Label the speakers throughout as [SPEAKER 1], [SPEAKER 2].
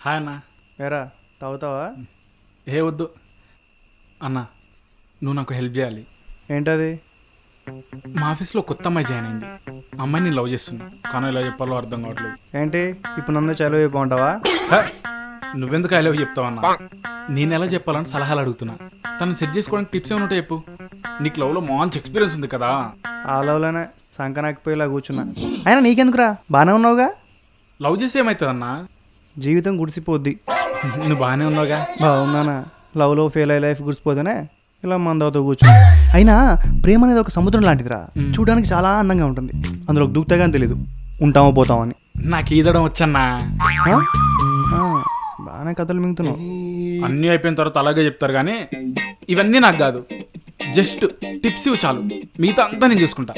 [SPEAKER 1] Hi అన్న.
[SPEAKER 2] ఏరా తాగుతావా?
[SPEAKER 1] ఏ వద్దు అన్న, నువ్వు నాకు హెల్ప్ చేయాలి.
[SPEAKER 2] ఏంటది?
[SPEAKER 1] మా ఆఫీస్లో కొత్త అమ్మాయి జాయిన్ అయింది. అమ్మాయి నేను లవ్ చేస్తున్నా, కానీ ఎలా చెప్పాలో అర్థం కావట్లేదు.
[SPEAKER 2] ఏంటి ఇప్పుడు నన్ను చదువు అయిపోంటావా?
[SPEAKER 1] నువ్వెందుకు ఐ లవ్ చెప్తావన్నా? నేను ఎలా చెప్పాలని సలహాలు అడుగుతున్నా. తను సెట్ చేసుకోవడానికి టిప్స్ ఏమైనా ఉంటాయి చెప్పు. నీకు లవ్లో మంచి ఎక్స్పీరియన్స్ ఉంది కదా.
[SPEAKER 2] ఆ లవ్లోనే సంకనాకపోయేలా కూర్చున్నా. అయినా నీకెందుకురా, బాగానే ఉన్నావుగా.
[SPEAKER 1] లవ్ చేస్తే ఏమవుతుందన్నా?
[SPEAKER 2] జీవితం గుడిసిపోద్ది.
[SPEAKER 1] నువ్వు బాగానే ఉన్నావుగా.
[SPEAKER 2] బాగున్నానా? లవ్లో ఫెయిల్ అయ్యే లైఫ్ గుడిసిపోతేనే ఇలా మందవుతూ కూర్చున్నా. అయినా ప్రేమ అనేది ఒక సముద్రం లాంటిదిరా. చూడడానికి చాలా అందంగా ఉంటుంది. అందులో దూకుతాగా అని తెలీదు, ఉంటామో పోతామని.
[SPEAKER 1] నాకు ఈదడం వచ్చన్నా.
[SPEAKER 2] బాగానే కథలు మింగుతున్నావు.
[SPEAKER 1] అన్నీ అయిపోయిన తర్వాత అలాగే చెప్తారు, కానీ ఇవన్నీ నాకు కాదు. జస్ట్ టిప్స్ ఇవి చాలు, మిగతా అంతా నేను చూసుకుంటా.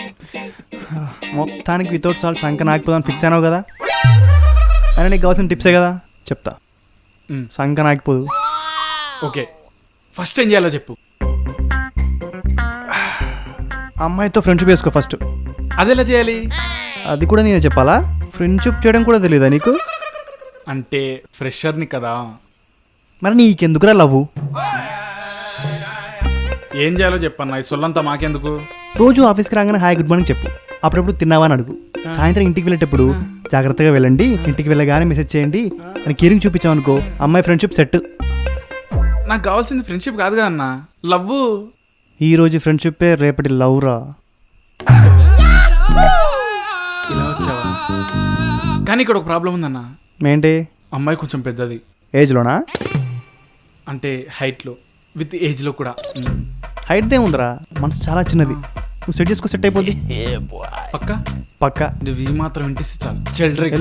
[SPEAKER 2] మొత్తానికి వితౌట్ సాల్ట్ సంక నాకిపోదాన్ని ఫిక్స్ అయినావు కదా. అయినా నీకు కావాల్సిన టిప్సే కదా చెప్తా. సంక నాకిపోదు.
[SPEAKER 1] ఓకే, ఫస్ట్ ఏం చేయాలో చెప్పు.
[SPEAKER 2] అమ్మాయితో ఫ్రెండ్షిప్ చేసుకో ఫస్ట్.
[SPEAKER 1] అది ఎలా చేయాలి?
[SPEAKER 2] అది కూడా నేనే చెప్పాలా? ఫ్రెండ్షిప్ చేయడం కూడా తెలియదా నీకు?
[SPEAKER 1] అంటే ఫ్రెషర్ని కదా.
[SPEAKER 2] మరి నీకెందుకురా లవ్వు?
[SPEAKER 1] ఏం చేయాలో చెప్పన్నా, ఈ సొల్లంతా మాకెందుకు?
[SPEAKER 2] రోజు ఆఫీస్కి రాగానే హాయ్ గుడ్ మార్నింగ్ చెప్పు. అప్పుడప్పుడు తిన్నావా అని అడుగు. సాయంత్రం ఇంటికి వెళ్ళేటప్పుడు జాగ్రత్తగా వెళ్ళండి, ఇంటికి వెళ్ళగానే మెసేజ్ చేయండి అని కేరింగ్ చూపించామనుకో, అమ్మాయి ఫ్రెండ్షిప్ సెట్.
[SPEAKER 1] నాకు కావాల్సింది ఫ్రెండ్షిప్ కాదు కదా అన్న, లవ్.
[SPEAKER 2] ఈ రోజు ఫ్రెండ్షిప్పే రేపటి లవ్ రా.
[SPEAKER 1] ఇలా వచ్చావా? కానీ ఇక్కడ ఒక ప్రాబ్లం ఉందన్న.
[SPEAKER 2] ఏంటి?
[SPEAKER 1] అమ్మాయి కొంచెం పెద్దది.
[SPEAKER 2] ఏజ్లోనా?
[SPEAKER 1] అంటే హైట్లో విత్ ఏజ్లో కూడా.
[SPEAKER 2] హైట్దే ఉందిరా, మనసు చాలా చిన్నది. నువ్వు సెట్ చేసుకో, సెట్ అయిపోద్ది.
[SPEAKER 1] పక్క
[SPEAKER 2] పక్క.
[SPEAKER 1] నువ్వు ఇది మాత్రం వింటిస్తే చాలు. చిల్డ్రన్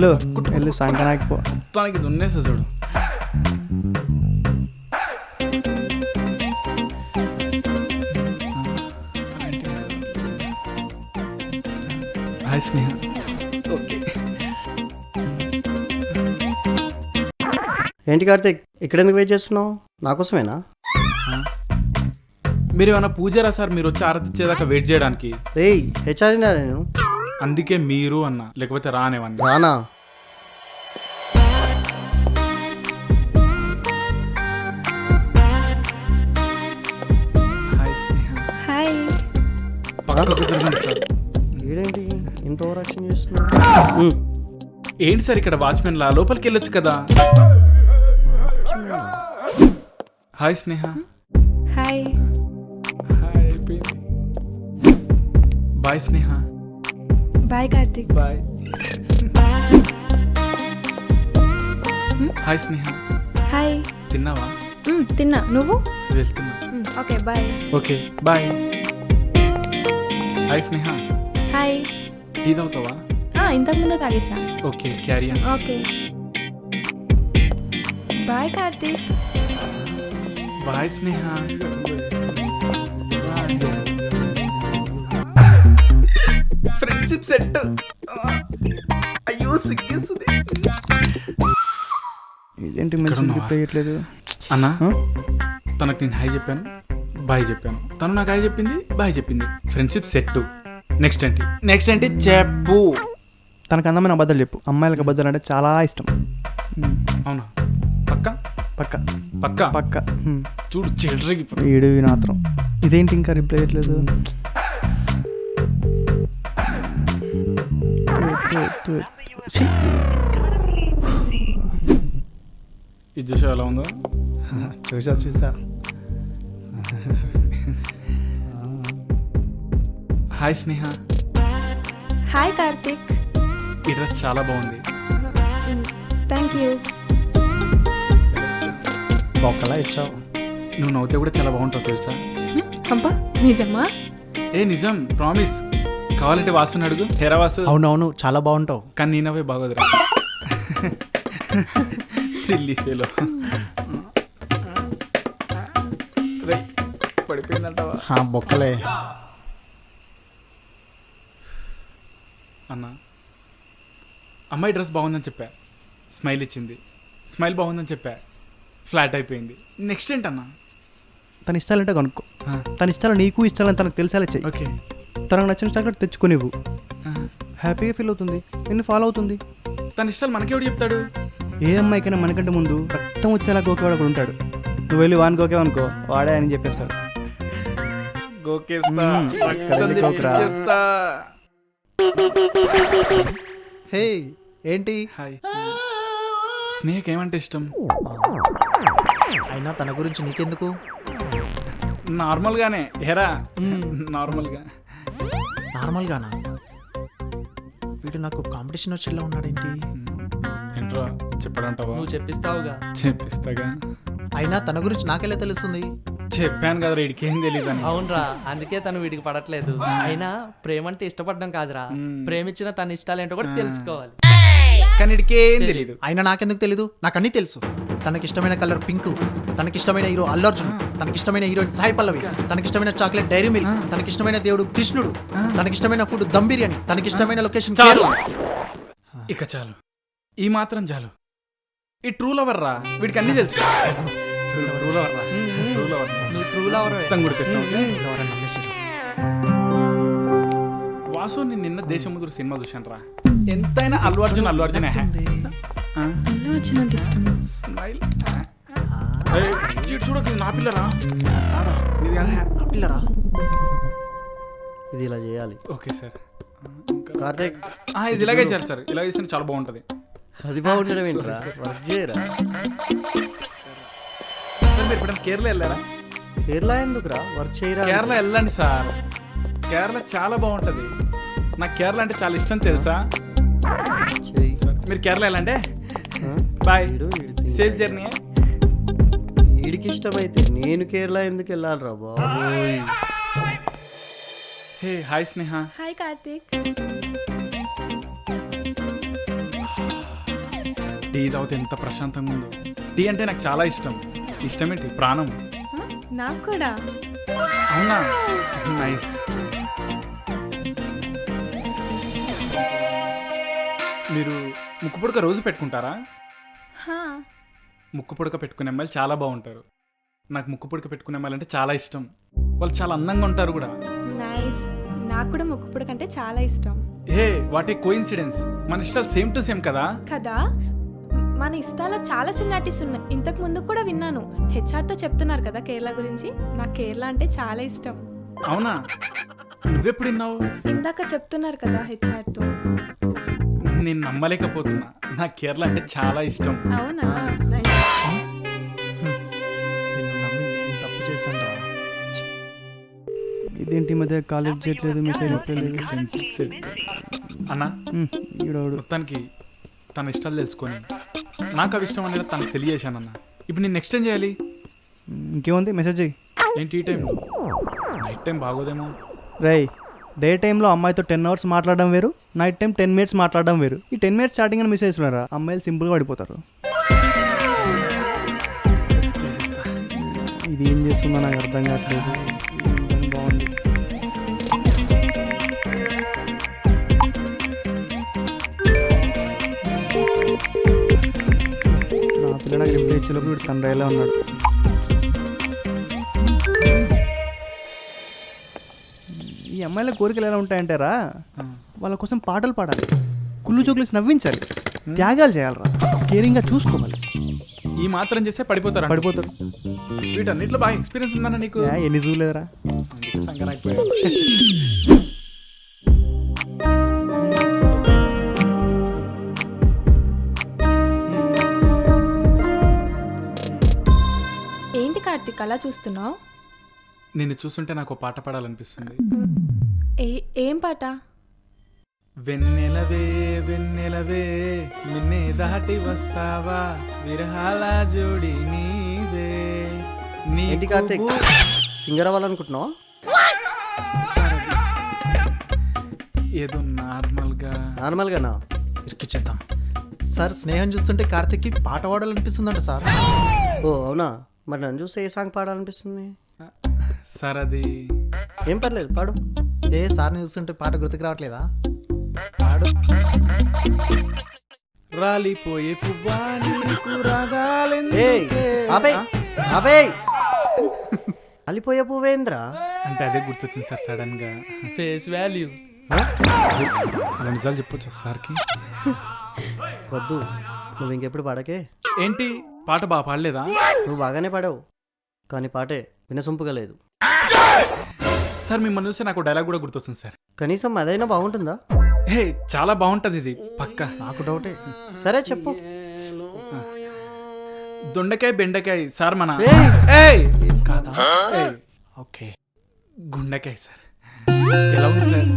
[SPEAKER 2] వెళ్ళు సాయంకాలానికి పో.
[SPEAKER 1] తనకి ఇది ఉన్నేస్తా చూడు. హాయ్ స్నేహ. ఓకే.
[SPEAKER 3] ఏంటి కార్తీక్, ఇక్కడ ఎందుకు వెయిట్ చేస్తున్నావు? నా కోసమేనా?
[SPEAKER 1] మీరు ఏమైనా పూజారా సార్? మీరు వచ్చి ఆరతి ఇచ్చేదాకా వెయిట్ చేయడానికి?
[SPEAKER 3] రేయ్ హెచ్ఆర్నా నేను.
[SPEAKER 1] అందుకే మీరు అన్న, లేకపోతే రానేవన్నీ.
[SPEAKER 3] రానా?
[SPEAKER 1] హాయ్ స్నేహ.
[SPEAKER 4] హాయ్.
[SPEAKER 1] పక్కకు తిరగండి సార్.
[SPEAKER 3] ఏంటి ఇంత ఓవర్ యాక్షన్ చేస్తున్నావు?
[SPEAKER 1] ఏంటి సార్ ఇక్కడ వాచ్మెన్ లా? లోపలికి వెళ్ళొచ్చు కదా. Hi Sneha.
[SPEAKER 4] Hi.
[SPEAKER 1] Hi. Bye Sneha.
[SPEAKER 4] Bye Karthik.
[SPEAKER 1] Bye. Hi Sneha.
[SPEAKER 4] Hi.
[SPEAKER 1] తిన్నావా?
[SPEAKER 4] తిన్నా. నువ్వు?
[SPEAKER 1] వెళ్తున్నా.
[SPEAKER 4] Okay bye.
[SPEAKER 1] Okay bye. Hi Sneha.
[SPEAKER 4] Hi.
[SPEAKER 1] Tea తాగుతావా?
[SPEAKER 4] ఇంతకుముందే తాగేసా.
[SPEAKER 1] Okay carry on.
[SPEAKER 4] Okay bye Karthik.
[SPEAKER 1] Bye Sneha. Friendship set. అయ్యో సిగ్గేస్తుంది.
[SPEAKER 2] ఇదేంటి మెసేజ్ రిప్లై చేయట్లేదు
[SPEAKER 1] అన్నా? తనకు నేను హాయ్ చెప్పాను, బాయ్ చెప్పాను. తను నాకు హాయ్ చెప్పింది, బాయ్ చెప్పింది. Friendship set. నెక్స్ట్ ఏంటి? నెక్స్ట్ ఏంటి చెప్పు.
[SPEAKER 2] తనకు అందమైన అబద్ధాలు చెప్పు. అమ్మాయిలకు అబద్ధాలు అంటే చాలా ఇష్టం.
[SPEAKER 1] అవునా? పక్క
[SPEAKER 2] పక్క
[SPEAKER 1] పక్క
[SPEAKER 2] పక్క.
[SPEAKER 1] చూడు చిల్డ్రకి.
[SPEAKER 2] వీడు వినాత్రం. ఇదేంటి ఇంకా రిప్లై చేయట్లేదు?
[SPEAKER 1] ఇది చూసా ఎలా ఉందో?
[SPEAKER 2] చూసా.
[SPEAKER 1] హాయ్ స్నేహ.
[SPEAKER 4] హాయ్ కార్తీక్.
[SPEAKER 1] ఈ డ్రెస్ చాలా బాగుంది.
[SPEAKER 4] Thank you.
[SPEAKER 2] ఒక్కలా ఇచ్చావు.
[SPEAKER 1] నువ్వు నవ్వుతే కూడా చాలా బాగుంటావు తెలుసా?
[SPEAKER 4] అబ్బా నిజమా?
[SPEAKER 1] ఏ నిజం, ప్రామిస్. కావాలంటే వాసుని అడుగు. హేరా వాసు.
[SPEAKER 2] అవునవును చాలా బాగుంటావు.
[SPEAKER 1] కానీ నీ నవ్వే బాగోదురా. Silly fellow. పడిపోయిందంటావా?
[SPEAKER 2] బొక్కలే.
[SPEAKER 1] అన్న, అమ్మాయి డ్రెస్ బాగుందని చెప్పా, స్మైల్ ఇచ్చింది. స్మైల్ బాగుందని చెప్పా, ఫ్లాట్ అయిపోయింది. నెక్స్ట్ ఏంటన్నా?
[SPEAKER 2] తన ఇష్టాలంటే కనుక్కో. తన ఇష్టాలు నీకు ఇష్టాలని తనకు తెలిసేలా చెయ్యి.
[SPEAKER 1] ఓకే.
[SPEAKER 2] తనకు నచ్చిన చాక్లెట్ తెచ్చుకోనివ్వు. హ్యాపీగా ఫీల్ అవుతుంది, నిన్ను ఫాలో అవుతుంది.
[SPEAKER 1] తన ఇష్టాలు మనకెవడు చెప్తాడు?
[SPEAKER 2] ఏ అమ్మాయికైనా మనకంటే ముందు రక్తం వచ్చేలా గోకేవాడు ఒకడు ఉంటాడు. నువ్వు వెళ్ళి వాని గోకేవనుకో వాడే అని చెప్పేస్తాడు.
[SPEAKER 1] గోకేస్తా,
[SPEAKER 2] రక్తం
[SPEAKER 1] గోకురా.
[SPEAKER 3] హే ఏంటి
[SPEAKER 1] హాయ్. స్నేహకి ఏమంటే ఇష్టం?
[SPEAKER 3] అయినా తన గురించి నీకెందుకు?
[SPEAKER 1] నార్మల్గానే హెరా, నార్మల్గా.
[SPEAKER 3] నార్మల్గానా? వీడు నాకు కాంపిటీషన్ వచ్చేలా ఉన్నాడేంటి?
[SPEAKER 1] ఏంట్రా చెప్పడంటావా?
[SPEAKER 5] నువ్వు చెప్పిస్తావుగా.
[SPEAKER 1] చెప్పిస్తాగా.
[SPEAKER 3] అయినా తన గురించి నాకెలా తెలుస్తుంది?
[SPEAKER 1] చెప్పాను కదా వీడికి ఏం తెలియదని.
[SPEAKER 5] అవునరా, అందుకే తను వీడికి పడట్లేదు. అయినా ప్రేమ అంటే ఇష్టపడడం కాదురా, ప్రేమించిన తన ఇష్టాలేంటో కూడా తెలుసుకోవాలి.
[SPEAKER 1] కానీ వీడికి ఏం తెలియదు.
[SPEAKER 3] అయినా నాకెందుకు తెలీదు? నాకు అన్నీ తెలుసు. తనకిష్టమైన కలర్ పింక్, తనకిష్టమైన హీరో అల్లు అర్జున్, తనకిష్టమైన హీరోయిన్ సాయి పల్లవి, తనకిష్టమైన చాక్లెట్ డైరీ మిల్క్, తనకిష్టమైన దేవుడు కృష్ణుడు, తనకిష్టమైన ఫుడ్ దమ్ బిర్యానీ, తనకిష్టమైన లొకేషన్
[SPEAKER 1] చాలు. ఇక చాలు, ఈ మాత్రం చాలు. ఈ ట్రూ లవర్ రా, వీడికి అన్ని తెలుసు. ట్రూ లవర్ రా, ట్రూ లవర్.
[SPEAKER 5] నువ్వు ట్రూ లవర్.
[SPEAKER 1] మొత్తం గుడికేస్తాం. వాసు నేను నిన్న దేశముద్రు సినిమా చూశాను రా. ఎంతైనా అల్లు అర్జున్ అల్లు అర్జునే.
[SPEAKER 4] అల్లు అర్జున్ అంటే ఇష్టం.
[SPEAKER 1] స్మైల్. చూడకు, నా పిల్లరా.
[SPEAKER 3] నా పిల్లరా?
[SPEAKER 2] ఇది ఇలా చేయాలి.
[SPEAKER 1] Okay sir.
[SPEAKER 2] కార్తీక్
[SPEAKER 1] ఇది ఇలాగే చేయాలి సార్. ఇలా చేస్తే చాలా బాగుంటుంది.
[SPEAKER 2] అది బాగుండడం ఏంట్రా? వర్క్ చేయరా?
[SPEAKER 1] సార్ మీరు ఎప్పుడైనా కేరళ వెళ్ళారా?
[SPEAKER 2] కేరళ ఎందుకురా? వర్క్ చేయరా?
[SPEAKER 1] కేరళ వెళ్ళండి సార్. కేరళ చాలా బాగుంటుంది. నాకు కేరళ అంటే చాలా ఇష్టం తెలుసా. మీరు కేరళ వెళ్ళండి. Bye, safe journey.
[SPEAKER 2] వీడికి ఇష్టమైతే నేను కేరళ ఎందుకు వెళ్ళాలిరా బాబోయ్.
[SPEAKER 1] Hey hi Sneha.
[SPEAKER 4] Hi Karthik.
[SPEAKER 1] Tea తాగితే ఎంత ప్రశాంతంగా ఉందో. టీ అంటే నాకు చాలా ఇష్టం. ఇష్టమేంటి, ప్రాణం.
[SPEAKER 4] నాకు కూడా.
[SPEAKER 1] అవునా? నైస్. మీరు ముక్కు పుడక రోజు పెట్టుకుంటారా?
[SPEAKER 4] హా.
[SPEAKER 1] ముక్కు పుడక పెట్టుకునే అమ్మాయిలు చాలా బాగుంటారు. నాకు ముక్కు పుడక పెట్టుకునే అమ్మాయిలు అంటే చాలా ఇష్టం. వాళ్ళు చాలా అందంగా ఉంటారు కూడా.
[SPEAKER 4] నైస్. నాకు కూడా ముక్కు పుడక అంటే చాలా ఇష్టం.
[SPEAKER 1] Hey what a coincidence. మన ఇష్టాలు సేమ్ టు సేమ్ కదా.
[SPEAKER 4] కదా, మన ఇష్టాల్లో చాలా సిమిలారిటీస్ ఉన్నాయి. ఇంతకు ముందు కూడా విన్నాను. హెచ్ఆర్తో చెప్తున్నారు కదా కేరళ గురించి. నాకు కేరళ అంటే చాలా ఇష్టం.
[SPEAKER 1] అవునా? నువ్వెప్పుడు విన్నావు?
[SPEAKER 4] ఇందాక చెప్తున్నారు కదా హెచ్ఆర్తో.
[SPEAKER 1] నేను నమ్మలేకపోతున్నా. నాకు కేరళ అంటే చాలా ఇష్టం.
[SPEAKER 4] అవునా? నైస్.
[SPEAKER 3] నిన్ను నమ్మి నేను తప్పు చేశాను రా.
[SPEAKER 2] ఇదేంటి మధ్య కాలేజ్ చేయట్లేదు, మెసేజ్
[SPEAKER 1] అన్నా
[SPEAKER 2] ఈడోడు.
[SPEAKER 1] మొత్తానికి తన ఇష్టాలు తెలుసుకొని నాకు అవి ఇష్టం అనేది తనకు తెలియజేశానన్న. ఇప్పుడు నేను నెక్స్ట్ ఏం చేయాలి?
[SPEAKER 2] ఇంకేముంది, మెసేజ్ చెయ్యి.
[SPEAKER 1] ఏంటి ఈ టైంలో? నైట్ టైం బాగోదేమో.
[SPEAKER 2] రై, డే టైంలో అమ్మాయితో 10 hours మాట్లాడడం వేరు, నైట్ టైం 10 minutes మాట్లాడడం వేరు. ఈ 10 minutes చాటింగ్ అని మెసేజ్ ఇస్తున్నారా? అమ్మాయిలు సింపుల్గా పడిపోతారు. ఇది ఏం చేస్తుందో నాకు అర్థం కావట్లేదు. బాగుంది. నా పిల్ల నాకు రిప్లై ఇచ్చేలోపు వీడు తండ్రిలా ఉన్నాడు. ఈ అమ్మాయిల కోరికలు ఎలా ఉంటాయంటారా? వాళ్ళ కోసం పాటలు పాడాలి, కుళ్ళు చోకులేసి నవ్వించాలి, త్యాగాలు చేయాలరా, కేరింగ్గా చూసుకోవాలి.
[SPEAKER 1] ఈ మాత్రం చేస్తే పడిపోతారు.
[SPEAKER 2] పడిపోతారు.
[SPEAKER 1] వీటన్నిటిలో బాగా ఎక్స్పీరియన్స్ ఉందన్న నీకు.
[SPEAKER 2] ఎన్ని చూడలేదురా?
[SPEAKER 1] అందుకే సంగరాకపోయావు.
[SPEAKER 4] ఏంటి కార్తీక్ అలా చూస్తున్నావు?
[SPEAKER 1] నిన్ను చూస్తుంటే నాకు పాట పాడాలనిపిస్తుంది.
[SPEAKER 4] ఏం పాట?
[SPEAKER 1] వెన్నెలవే వెన్నెలవే నిన్నే దాటి వస్తావా, విరహాల జోడి నీవే.
[SPEAKER 2] ఏంటి కార్తీక్, సింగర్ అవ్వాలనుకుంటున్నావా?
[SPEAKER 1] ఏదో నార్మల్గా.
[SPEAKER 2] నార్మల్గానా?
[SPEAKER 3] ఇరికిచ్చేద్దాం సార్. స్నేహం చూస్తుంటే కార్తిక్కి పాట పాడాలనిపిస్తుందంట సార్.
[SPEAKER 2] ఓ అవునా? మరి నన్ను చూస్తే ఏ సాంగ్ పాడాలనిపిస్తుంది?
[SPEAKER 1] సార్ అది
[SPEAKER 2] ఏం పర్లేదు, పాడు.
[SPEAKER 3] ఏ సార్ని చూస్తుంటే పాట గుర్తుకు రావట్లేదా? పాడు.
[SPEAKER 1] రాలిపోయే పువ్వా నీకు
[SPEAKER 2] అలిపోయే పువ్వేంద్ర
[SPEAKER 1] అంటే అదే గుర్తొచ్చింది సార్ సడన్ గా.
[SPEAKER 5] Face value.
[SPEAKER 1] నిజాలు చెప్పొచ్చు సార్కి.
[SPEAKER 6] వద్దు, నువ్వు ఇంకెప్పుడు పాడకే.
[SPEAKER 1] ఏంటి పాట బాగా పాడలేదా?
[SPEAKER 6] నువ్వు బాగానే పాడావు, కానీ పాటే వినసొంపుగా లేదు.
[SPEAKER 1] సార్ మిమ్మల్ని చూస్తే నాకు డైలాగ్ కూడా గుర్తొస్తుంది సార్.
[SPEAKER 6] కనీసం అదైనా బాగుంటుందా?
[SPEAKER 1] హే చాలా బాగుంటది ఇది పక్క.
[SPEAKER 3] నాకు డౌటే.
[SPEAKER 6] సరే చెప్పు.
[SPEAKER 1] దొండకాయ బెండకాయ సార్ మన
[SPEAKER 6] ఏయ్!
[SPEAKER 1] ఏయ్!
[SPEAKER 3] కాదా?
[SPEAKER 1] ఏయ్!
[SPEAKER 3] ఓకే.
[SPEAKER 1] గుండెకాయ సార్. ఎలా ఉంది సార్?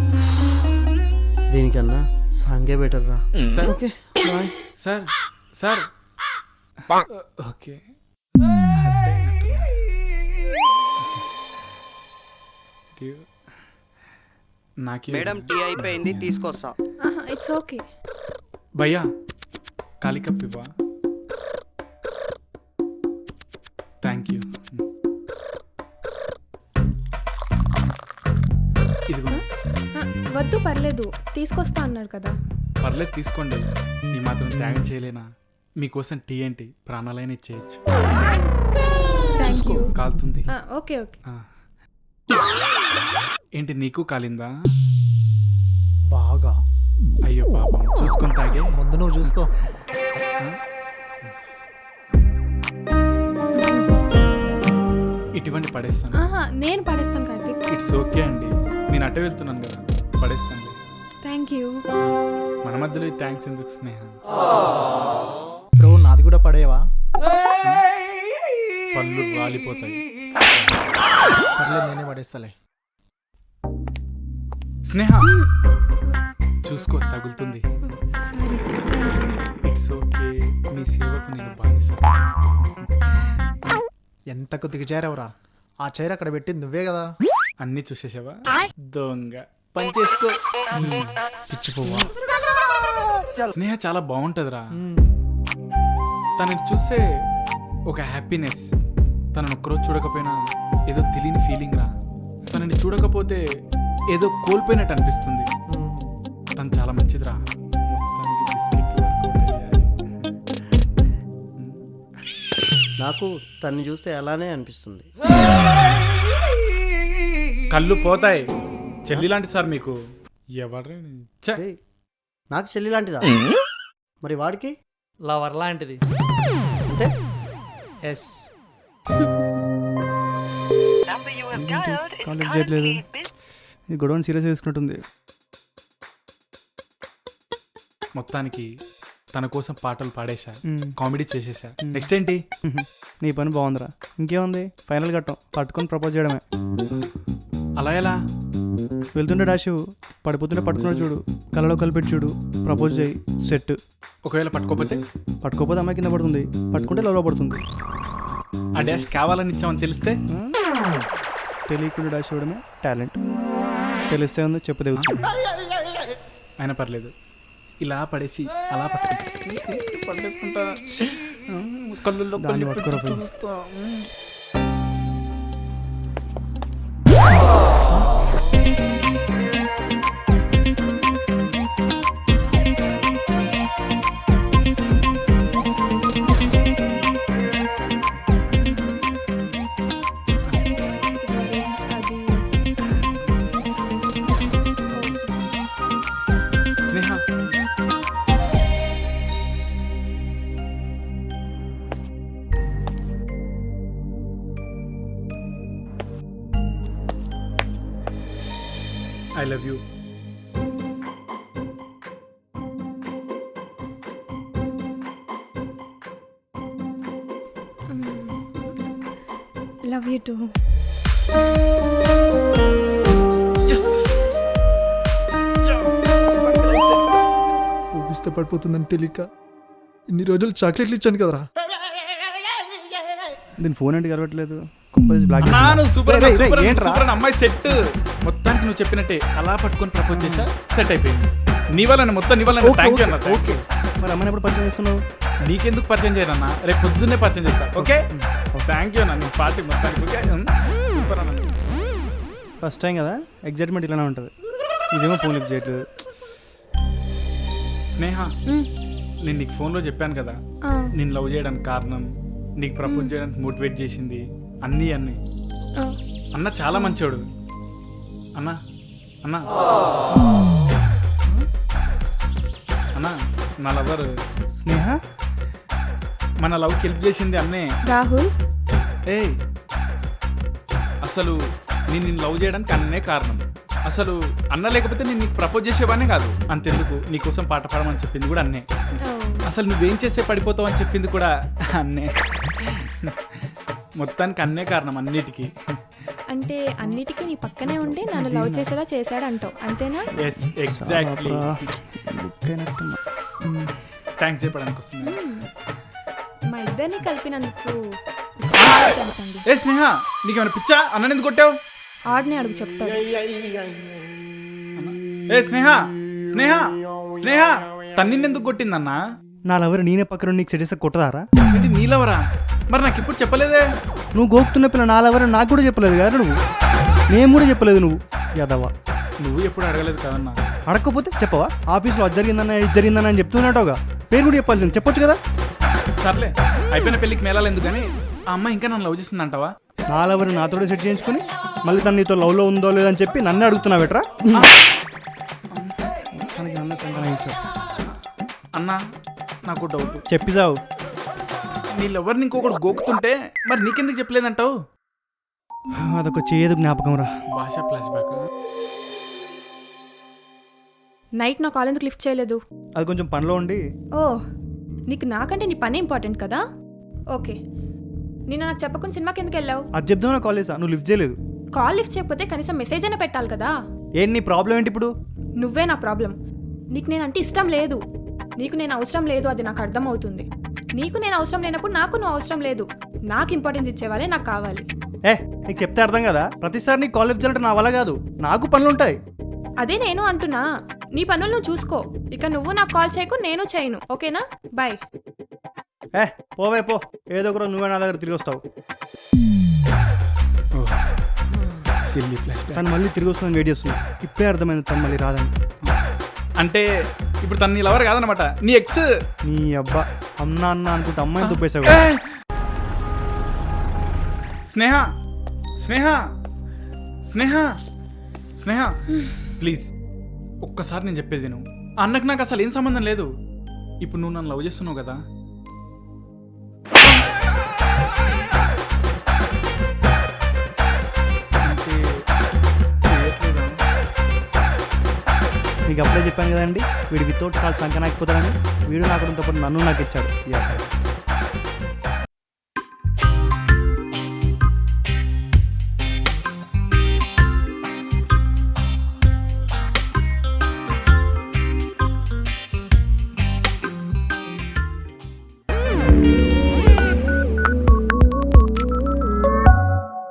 [SPEAKER 6] దీనికన్నా సాంగే బెటర్ రా.
[SPEAKER 1] Sir
[SPEAKER 6] okay bye.
[SPEAKER 1] Sir sir okay. నాకే
[SPEAKER 7] మేడం టీ అయిపోయింది, తీసుకొస్తా.
[SPEAKER 4] It's okay.
[SPEAKER 1] భయ్యా ఖాళీ కప్ ఇవ్వా? Thank you. ఇదిగో.
[SPEAKER 4] వద్దు పర్లేదు, తీసుకొస్తా అన్నాడు కదా.
[SPEAKER 1] పర్లేదు తీసుకోండి. ఈ మాత్రం త్యాగం చేయలేనా? మీకోసం టీ ఏంటి ప్రాణాలైనా ఇచ్చేయచ్చు.
[SPEAKER 4] థ్యాంక్
[SPEAKER 1] చూసుకో
[SPEAKER 4] యూ.
[SPEAKER 1] కాలుతుంది.
[SPEAKER 4] Okay okay.
[SPEAKER 1] ఆ. ఏంటి నీకు కాలిందా?
[SPEAKER 3] బాగా.
[SPEAKER 1] అయ్యో పాపం చూసుకొని తాగే.
[SPEAKER 3] ముందు నువ్వు చూసుకో.
[SPEAKER 1] ఇటువంటి పడేస్తాను.
[SPEAKER 4] నేను పడేస్తాను కార్తీక్.
[SPEAKER 1] ఇట్స్ ఓకే అండి, నేను అటే వెళ్తున్నాను కదా, పడేస్తాను.
[SPEAKER 4] Thank you.
[SPEAKER 1] మన మధ్యలో ఈ థ్యాంక్స్ ఎందుకు స్నేహ?
[SPEAKER 3] బ్రో నాది కూడా పడేవా?
[SPEAKER 1] పళ్ళు రాలిపోతాయి.
[SPEAKER 3] పర్లేదు నేనే పడేస్తాలే.
[SPEAKER 1] స్నేహ చూసుకో తగులుతుంది.
[SPEAKER 4] సరే.
[SPEAKER 1] ఇట్స్ ఓకే, మీ సేవకు నేను బానిస.
[SPEAKER 3] ఎంతకు దిగజారావురా? ఆ చైర్ అక్కడ పెట్టింది నువ్వే కదా.
[SPEAKER 1] అన్నీ చూసేసావా? దొంగ పని చేసుకో.
[SPEAKER 3] పిచ్చిపోవా.
[SPEAKER 1] స్నేహ చాలా బాగుంటుందిరా. తనని చూస్తే ఒక హ్యాపీనెస్. తనను ఒక్కరోజు చూడకపోయినా ఏదో తెలియని ఫీలింగ్ రా. తనని చూడకపోతే ఏదో కోల్పోయినట్టు అనిపిస్తుంది. తను చాలా మంచిదిరా. మొత్తానికి బిస్కెట్లు వరకు అయ్యాయి.
[SPEAKER 6] నాకు తన్ని చూస్తే అలానే అనిపిస్తుంది.
[SPEAKER 1] కళ్ళు పోతాయి. చెల్లి లాంటి సార్ మీకు. ఎవరు
[SPEAKER 6] ఏయ్, నాకు చెల్లి లాంటిదా? మరి వాడికి
[SPEAKER 5] లవర్ లాంటిది.
[SPEAKER 6] అంటే
[SPEAKER 5] ఎస్.
[SPEAKER 2] కాల్ లిఫ్ట్ చేయట్లేదు. ఈ గొడవని సీరియస్ తీసుకుంటుంది.
[SPEAKER 1] మొత్తానికి తన కోసం పాటలు పాడేశా,
[SPEAKER 2] మ్మ్.
[SPEAKER 1] కామెడీ చేసేసా. నెక్స్ట్ ఏంటి?
[SPEAKER 2] నీ పని బాగుందిరా. ఇంకేముంది, ఫైనల్ ఘట్టం పట్టుకొని ప్రపోజ్ చేయడమే.
[SPEAKER 1] అలా ఎలా?
[SPEAKER 2] వెళ్తుంటే డాషు, పడిపోతుంటే పట్టుకున్నాడు చూడు, కళ్ళలో కలిపెట్టి చూడు, ప్రపోజ్ చేయి, సెట్.
[SPEAKER 1] ఒకవేళ పట్టుకోకపోతే?
[SPEAKER 2] పట్టుకోకపోతే అమ్మాయి కింద పడుతుంది, పట్టుకుంటే లవ్లో పడుతుంది.
[SPEAKER 1] ఆ డాష్ కావాలని ఇచ్చామని తెలిస్తే?
[SPEAKER 2] తెలియకుండా డాష్ ఇవ్వడమే టాలెంట్. తెలిస్తే ఉంది చెప్పు తెగుతుంది.
[SPEAKER 1] అయినా పర్లేదు, ఇలా పడేసి అలా పట్టేసుకుంటా. కళ్ళల్లో
[SPEAKER 2] దాన్ని
[SPEAKER 1] కళ్ళు
[SPEAKER 2] పట్టుకోరా
[SPEAKER 1] పెట్టి
[SPEAKER 2] పోయి.
[SPEAKER 1] చూస్తా. Sneha I love you.
[SPEAKER 4] Love you too.
[SPEAKER 3] ఊగిస్తే పడిపోతుందని తెలియక ఇన్ని రోజులు చాక్లెట్లు ఇచ్చాను కదరా.
[SPEAKER 2] దీని ఫోన్ ఏంటి కలవట్లేదు? కుంపదీసి బ్లాక్
[SPEAKER 1] అన్నా, నువ్వు సూపర్
[SPEAKER 2] రేయ్, రేయ్,
[SPEAKER 1] సూపర్
[SPEAKER 2] ఏంట్రా?
[SPEAKER 1] సూపర్ అని అమ్మాయి సెట్. మొత్తానికి నువ్వు చెప్పినట్టే అలా పట్టుకొని ప్రపోజ్ చేసా, సెట్ అయిపోయింది. నీ వల్ల మొత్తం నీ వల్ల థ్యాంక్ యూ అన్న.
[SPEAKER 2] ఓకే, మరి అమ్మాయిని ఎప్పుడు పరిచయం చేస్తున్నావు?
[SPEAKER 1] నీకెందుకు పరిచయం చేయనన్నా, రేపు పొద్దున్నే పరిచయం చేస్తా. ఓకే థ్యాంక్ యూ అన్న. నీ పార్టీ మొత్తానికి ఓకే సూపర్ అన్న.
[SPEAKER 2] ఫస్ట్ టైం కదా, ఎగ్జైట్మెంట్ ఇలానే ఉంటుంది. ఇదేమో ఫోన్ లిఫ్ట్ చేయట్లేదు.
[SPEAKER 1] స్నేహ నేను నీకు ఫోన్లో చెప్పాను కదా, నేను లవ్ చేయడానికి కారణం, నీకు ప్రపోజ్ చేయడానికి మోటివేట్ చేసింది అన్నీ అన్న చాలా మంచోడు అన్న. అన్న అన్న నా లవర్
[SPEAKER 2] స్నేహ
[SPEAKER 1] మన లవ్కి హెల్ప్ చేసింది అన్నే.
[SPEAKER 4] రాహుల్
[SPEAKER 1] ఏయ్ అసలు నేను నిన్ను లవ్ చేయడానికి అన్నే కారణం. అసలు అన్న లేకపోతే నేను నీకు ప్రపోజ్ చేసేవానే కాదు. అంతెందుకు నీకోసం పాట పాడమని చెప్పింది కూడా అన్నే. అసలు నువ్వేం చేస్తే పడిపోతావు అని చెప్పింది కూడా అన్నే. మొత్తానికి అన్నే కారణం అన్నిటికీ.
[SPEAKER 4] అంటే అన్నిటికీ నీ పక్కనే ఉండి నన్ను లవ్ చేసేలా చేశాడంటావు అంతేనా?
[SPEAKER 1] Yes exactly. థ్యాంక్స్ చెప్పడానికి వస్తుంది.
[SPEAKER 4] మా ఇద్దరిని కలిపినందుకు థాంక్స్ అండి.
[SPEAKER 1] ఏ స్నేహ నీకేమైనా పిచ్చా? అన్న ఎందుకు కొట్టావు?
[SPEAKER 4] ఆడిని అడుగు చెప్తాడు.
[SPEAKER 1] ఏ స్నేహ స్నేహ స్నేహ తన్నిన్నెందుకు కొట్టిందన్నా?
[SPEAKER 2] నా లవర్ నేనే పక్కన నీకు సెట్ చేస్తే కొట్టదారా?
[SPEAKER 1] ఏంటి నీలవరా? మరి నాకు ఇప్పుడు చెప్పలేదే.
[SPEAKER 2] నువ్వు గోకుతున్న పిల్ల నా లవర్ నాకు కూడా చెప్పలేదు కదా నువ్వు. నేను కూడా చెప్పలేదు నువ్వు యాదవ్వా.
[SPEAKER 1] నువ్వు ఎప్పుడు అడగలేదు కదన్నా.
[SPEAKER 2] అడగకపోతే చెప్పవా? ఆఫీస్లో అది జరిగిందన్న ఇది జరిగిందన్న అని చెప్తున్నట్టుగా పేరు కూడా చెప్పాల్సింది. చెప్పొచ్చు కదా.
[SPEAKER 1] సర్లే అయిపోయిన పెళ్ళికి మేళాలు ఎందుకు కానీ ఆ అమ్మాయి ఇంకా నన్ను లవ్ చేస్తుంది అంటావా?
[SPEAKER 2] నా లవర్ నాతోనే సెట్ చేయించుకొని మళ్ళీ తను నీతో లవ్లో ఉందో లేదో అని చెప్పి నన్నే అడుగుతున్నావు ఎట్రా?
[SPEAKER 1] అన్నా నాకు డౌట్.
[SPEAKER 2] చెప్పిసావు.
[SPEAKER 1] నీళ్ళెవరిని ఇంకొకటి గోకుతుంటే మరి నీకెందుకు చెప్పలేదంటావు?
[SPEAKER 2] అదొక చేదు జ్ఞాపకం రా.
[SPEAKER 1] భాష ఫ్లాష్ బ్యాక్.
[SPEAKER 4] నైట్ నా కాల్ ఎందుకు లిఫ్ట్ చేయలేదు?
[SPEAKER 2] అది కొంచెం పనిలో ఉండి.
[SPEAKER 4] ఓ నీకు నాకంటే నీ పని ఇంపార్టెంట్ కదా. ఓకే నిన్న నాకు చెప్పకుండా సినిమాకి ఎందుకు వెళ్ళావు?
[SPEAKER 2] అది చెప్దామని కాల్ చేసా, నువ్వు లిఫ్ట్ చేయలేదు.
[SPEAKER 4] కాల్ లిఫ్ట్ చేయకపోతే కనీసం మెసేజ్ అయినా పెట్టాలి కదా.
[SPEAKER 2] ఏంటి నీ ప్రాబ్లం ఏంటి ఇప్పుడు?
[SPEAKER 4] నువ్వే నా ప్రాబ్లం. నీకు నేనంటే ఇష్టం లేదు, నీకు నేను అవసరం లేదు, అది నాకు అర్థమవుతుంది. నీకు నేను అవసరం లేనప్పుడు నాకు నువ్వు అవసరం లేదు. నాకు ఇంపార్టెన్స్ ఇచ్చేవాళ్ళే నాకు కావాలి.
[SPEAKER 2] నీకు చెప్తే అర్థం కదా. ప్రతిసారి నీకు కాల్ లిఫ్ట్ చేయాలంటే నా వల్ల కాదు, నాకు పనులు ఉంటాయి.
[SPEAKER 4] అదే నేను అంటున్నా, నీ పనులు నువ్వు చూసుకో. ఇక నువ్వు నాకు కాల్ చేయకు, నేను చేయను. ఓకేనా? బాయ్.
[SPEAKER 2] పోవే పో. ఏదో ఒక రోజు నువ్వే నా దగ్గర తిరిగి వస్తావు. తను మళ్ళీ తిరిగి వస్తుందని వెయిట్ చేస్తున్నా. ఇప్పుడే అర్థమైంది తను మళ్ళీ రాదని.
[SPEAKER 1] అంటే ఇప్పుడు తను నీ లవర్ కాదనమాట, నీ ఎక్స్.
[SPEAKER 2] నీ అబ్బా అన్నా అన్న అనుకుంటే అమ్మాయిని దుబ్బేసావు.
[SPEAKER 1] స్నేహ స్నేహ స్నేహ స్నేహ ప్లీజ్ ఒక్కసారి నేను చెప్పేది నువ్వు. అన్నకు నాకు అసలు ఏం సంబంధం లేదు. ఇప్పుడు నువ్వు నన్ను లవ్ చేస్తున్నావు కదా.
[SPEAKER 2] మీకు అప్పుడే చెప్పాను కదండి, వీడు వితౌట్ కాల్ సంఖ్య నాకపోతాడని. వీడు నాకు పాటు నన్ను నాకు ఇచ్చాడు.